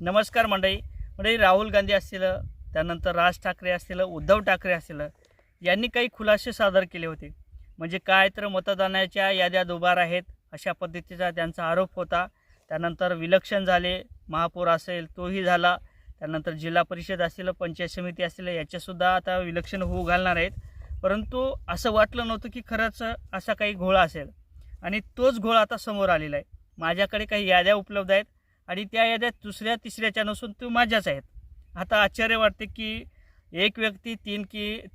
नमस्कार मंडळी, राहुल गांधी असतील, त्यानंतर राज ठाकरे असतील, उद्धव ठाकरे असतील, यांनी काही खुलासे सादर केले होते. म्हणजे काय तर मतदानाच्या याद्या दुबार आहेत अशा पद्धतीचा त्यांचा आरोप होता. त्यानंतर विलक्षण झाले, महापौर असेल तोही झाला, त्यानंतर जिल्हा परिषद असतील, पंचायत समिती असतील, याच्यासुद्धा आता विलक्षण होऊ घालणार आहेत. परंतु असं वाटलं नव्हतं की खरंच असा काही घोळा असेल आणि तोच घोळा आता समोर आलेला आहे. माझ्याकडे काही याद्या उपलब्ध आहेत आणि त्या याद्यात दुसऱ्या तिसऱ्याच्या नसून तो माझ्याच आहेत. आता आश्चर्य वाटते की एक व्यक्ती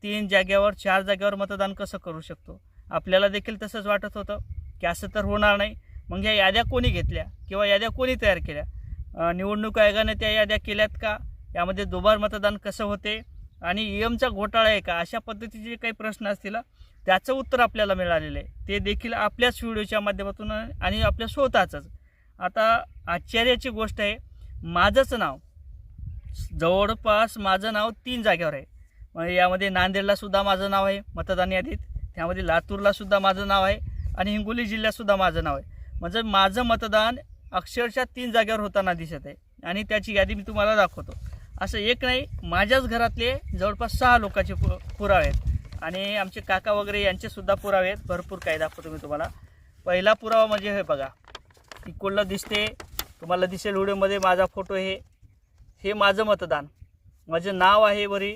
तीन जागेवर 4 जागेवर मतदान कसं करू शकतो. आपल्याला देखील तसंच वाटत होतं की असं तर होणार नाही. मग ह्या याद्या कोणी घेतल्या किंवा याद्या कोणी तयार केल्या? निवडणूक आयोगाने त्या याद्या केल्यात का? यामध्ये दुबार मतदान कसं होते आणि ईएमचा घोटाळा आहे का? अशा पद्धतीचे काही प्रश्न असतील त्याचं उत्तर आपल्याला मिळालेलं आहे. ते देखील आपल्याच व्हिडिओच्या माध्यमातून आणि आपल्या स्वतःचंच. आता आश्चर्याची गोष्ट आहे, माझंच नाव जवळपास माझं नाव 3 जागेवर आहे. म्हणजे यामध्ये नांदेडलासुद्धा माझं नाव आहे मतदान यादीत, त्यामध्ये लातूरलासुद्धा माझं नाव आहे आणि हिंगोली जिल्ह्यातसुद्धा माझं नाव आहे. म्हणजे माझं मतदान अक्षरशः 3 जागेवर होताना दिसत आहे आणि त्याची यादी मी तुम्हाला दाखवतो. असं एक नाही, माझ्याच घरातले जवळपास 6 लोकांचे पुरावे आहेत आणि आमचे काका वगैरे यांचेसुद्धा पुरावे आहेत. भरपूर काही दाखवतो मी तुम्हाला. पहिला पुरावा म्हणजे हे बघा, इकडलं दिसते तुम्हाला, दिसेल व्हिडिओमध्ये माझा फोटो. हे माझं मतदान, माझं नाव आहे वरी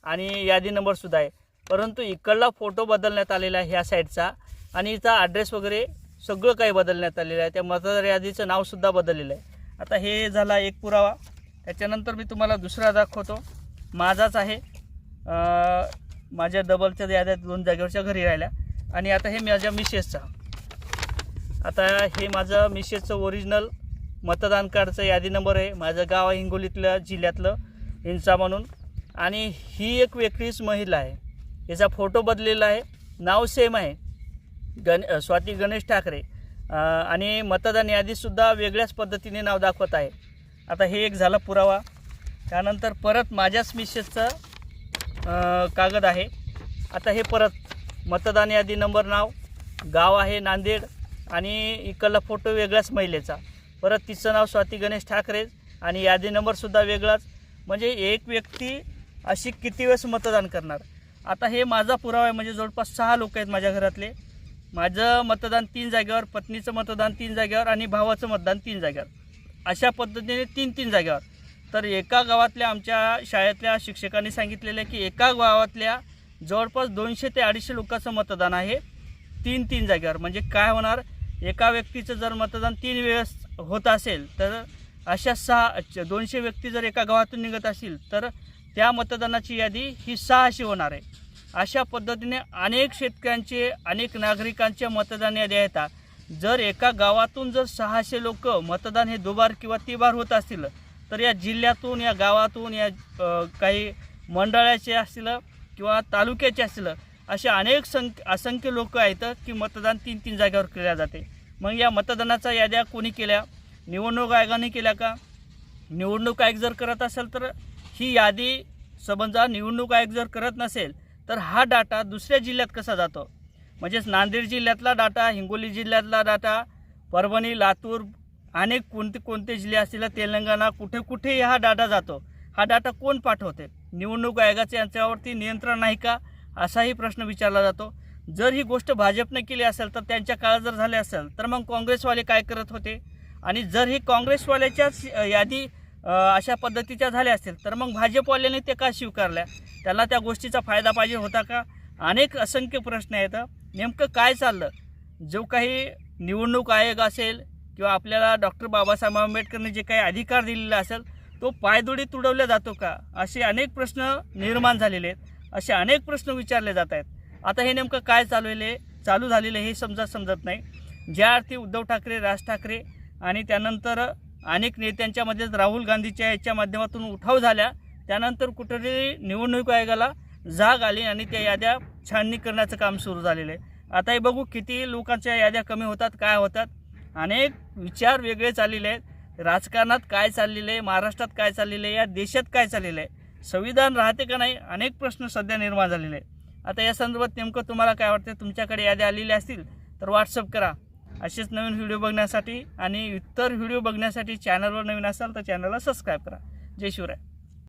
आणि यादी नंबरसुद्धा आहे. परंतु इकडला फोटो बदलण्यात आलेला आहे ह्या साईडचा आणि इथं ॲड्रेस वगैरे सगळं काही बदलण्यात आलेलं आहे. त्या मतदार यादीचं नावसुद्धा बदललेलं आहे. आता हे झाला एक पुरावा. त्याच्यानंतर मी तुम्हाला दुसरा दाखवतो, माझाच आहे. माझ्या डबलच्या याद्या 2 जागेवरच्या घरी राहिल्या. आणि आता हे माझ्या मिसेसचा, आता हे माझं मिसेसचं ओरिजिनल मतदान कार्डचं यादी नंबर आहे. माझं गाव आहे हिंगोलीतलं जिल्ह्यातलं हिंसा म्हणून. आणि ही एक वेगळीच महिला आहे, याचा फोटो बदललेला आहे, नाव सेम आहे, स्वाती गणेश ठाकरे. आणि मतदान यादीसुद्धा वेगळ्याच पद्धतीने नाव दाखवत आहे. आता हे एक झाला पुरावा. त्यानंतर परत माझ्याच मिसेसचं कागद आहे. आता हे परत मतदान यादी नंबर, नाव, गाव आहे नांदेड आणि इकडला फोटो वेगळाच महिलेचा. परत तिचं नाव स्वाती गणेश ठाकरे आणि यादी नंबरसुद्धा वेगळाच. म्हणजे एक व्यक्ती अशी किती वेळेस मतदान करणार? आता हे माझा पुरावा आहे. म्हणजे जवळपास 6 लोक आहेत माझ्या घरातले. माझं मतदान 3 जागेवर, पत्नीचं मतदान 3 जागेवर आणि भावाचं मतदान 3 जागेवर, अशा पद्धतीने 3 जागेवर. तर एका गावातल्या आमच्या शाळेतल्या शिक्षकांनी सांगितलेलं आहे की एका गावातल्या जवळपास 200 ते 250 लोकांचं मतदान आहे 3 जागेवर. म्हणजे काय होणार, एका व्यक्तीचं जर मतदान 3 वेळेस होत असेल तर अशा 200 व्यक्ती जर एका गावातून निघत असतील तर त्या मतदानाची यादी ही 600 होणार आहे. अशा पद्धतीने अनेक शेतकऱ्यांचे, अनेक नागरिकांच्या मतदान याद्या येतात. जर एका गावातून जर 600 लोक मतदान हे दुबार किंवा तिबार होत असतील तर या जिल्ह्यातून, या गावातून, या काही मंडळाचे असतील किंवा तालुक्याचे असतील, असे अनेक असंख्य लोक आहेत की मतदान 3 जागेवर केल्या जाते. मग या मतदानाच्या याद्या कोणी केल्या? निवडणूक आयोगाने केल्या का? निवडणूक आयोग जर करत असेल तर ही यादी, समजा निवडणूक आयोग जर करत नसेल तर हा डाटा दुसऱ्या जिल्ह्यात कसा जातो? म्हणजेच नांदेड जिल्ह्यातला डाटा, हिंगोली जिल्ह्यातला डाटा, परभणी, लातूर, अनेक कोणते जिल्हे असतील, तेलंगणा, कुठे हा डाटा जातो? हा डाटा कोण पाठवते? निवडणूक आयोगाचे यांच्यावरती नियंत्रण नाही का? असाही प्रश्न विचारला जातो. जर ही गोष्ट भाजपने केली असेल तर त्यांच्या काळात जर झाले असेल तर मग काँग्रेसवाले काय करत होते? आणि जर ही काँग्रेसवाल्याच्याच यादी अशा पद्धतीच्या झाल्या असतील तर मग भाजपवाल्यांनी ते का स्वीकारल्या? त्यांना त्या गोष्टीचा फायदा पाहिजे होता का? अनेक असंख्य प्रश्न आहेत. नेमकं काय चाललं? जो काही निवडणूक आयोग असेल किंवा आपल्याला डॉक्टर बाबासाहेब आंबेडकरने जे काही अधिकार दिलेले असेल तो पायदोडी तुडवला जातो का? असे अनेक प्रश्न निर्माण झालेले आहेत. असे अनेक प्रश्न विचारले जात आहेत. आता हे नेमकं काय चालू झालेलं हे समजत नाही. ज्या अर्थी उद्धव ठाकरे, राज ठाकरे आणि त्यानंतर अनेक नेत्यांच्यामध्येच राहुल गांधीच्या याच्या माध्यमातून उठाव झाल्या, त्यानंतर कुठेतरी निवडणूक आयोगाला जाग आली आणि त्या याद्या छाननी करण्याचं काम सुरू झालेलं आहे. आता हे बघू किती लोकांच्या याद्या कमी होतात, काय होतात. अनेक विचार वेगळे चाललेले आहेत. राजकारणात काय चाललेलं आहे, महाराष्ट्रात काय चाललेलं आहे, या देशात काय चाललेलं आहे, संविधान राहते का नाही, अनेक प्रश्न सध्या निर्माण झालेले आहेत. आता या संदर्भात नेमकं तुम्हाला काय वाटतं? तुमच्याकडे याद्या आलेल्या असतील तर व्हॉट्सअप करा असेच नवीन व्हिडिओ बघण्यासाठी आणि इतर व्हिडिओ बघण्यासाठी चॅनलवर नवीन असाल तर चॅनलला सबस्क्राईब करा. जय शिवराय.